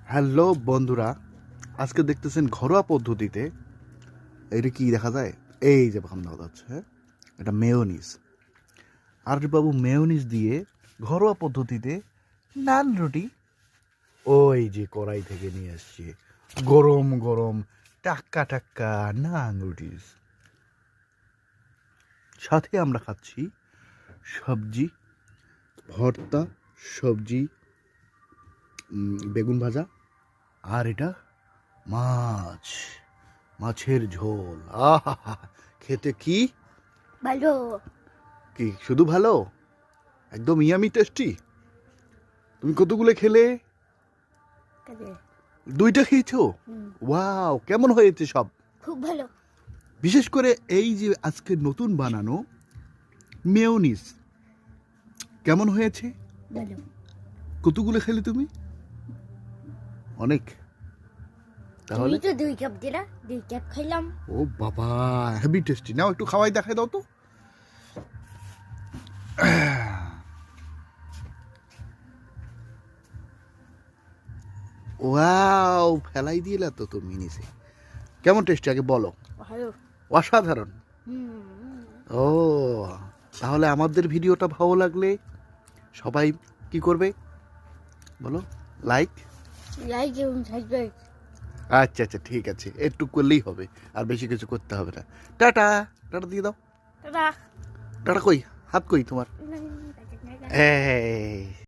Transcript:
Hello বন্ধুরা, আজকে দেখতেছেন ঘরোয়া পদ্ধতিতে এটা কি দেখা যায়। এই যে ভাবনা দেখা যাচ্ছে, হ্যাঁ, এটা মেয়োনিজ। আর বাবু মেয়োনিজ দিয়ে ঘরোয়া পদ্ধতিতে নান রুটি ওই যে কড়াই থেকে নিয়ে আসছে, গরম গরম টাক্কা টাক্কা নান রুটিস। সাথে আমরা খাচ্ছি সবজি ভর্তা, সবজি, বেগুন ভাজা, আর এটা মাছ, মাছের ঝোল। আহা, খেতে কি ভালো। কি শুধু ভালো, একদম ইয়ামি টেস্টি। তুমি কতগুলো খেলে? কাজে দুইটা খেয়েছো? ওয়াও, কেমন হয়েছে সব? খুব ভালো। বিশেষ করে এই যে আজকে নতুন বানানো মেয়োনিজ কেমন হয়েছে? ভালো। কতগুলো খেলে তুমি? অনেক। তাহলে তুমি তো 2 কাপ দিলা, 2 কাপ খাইলাম। ও বাবা, হেভি টেস্টি। নাও একটু খাওয়াই দেখাই দাও তো। ওয়াও, ফেলাই দিলা তো তুমি নিচে। কেমন টেস্টি আগে বলো। ভালো। অসাধারণ। ও, তাহলে আমাদের ভিডিওটা ভালো লাগলে সবাই কি করবে বলো? লাইক। লাইক এবং সাবস্ক্রাইব। আচ্ছা আচ্ছা, ঠিক আছে, একটু করলেই হবে, আর বেশি কিছু করতে হবে না। টাটা। টাটা দিয়ে দাও। টাটা। টাটা কই, হাত কই তোমার? এই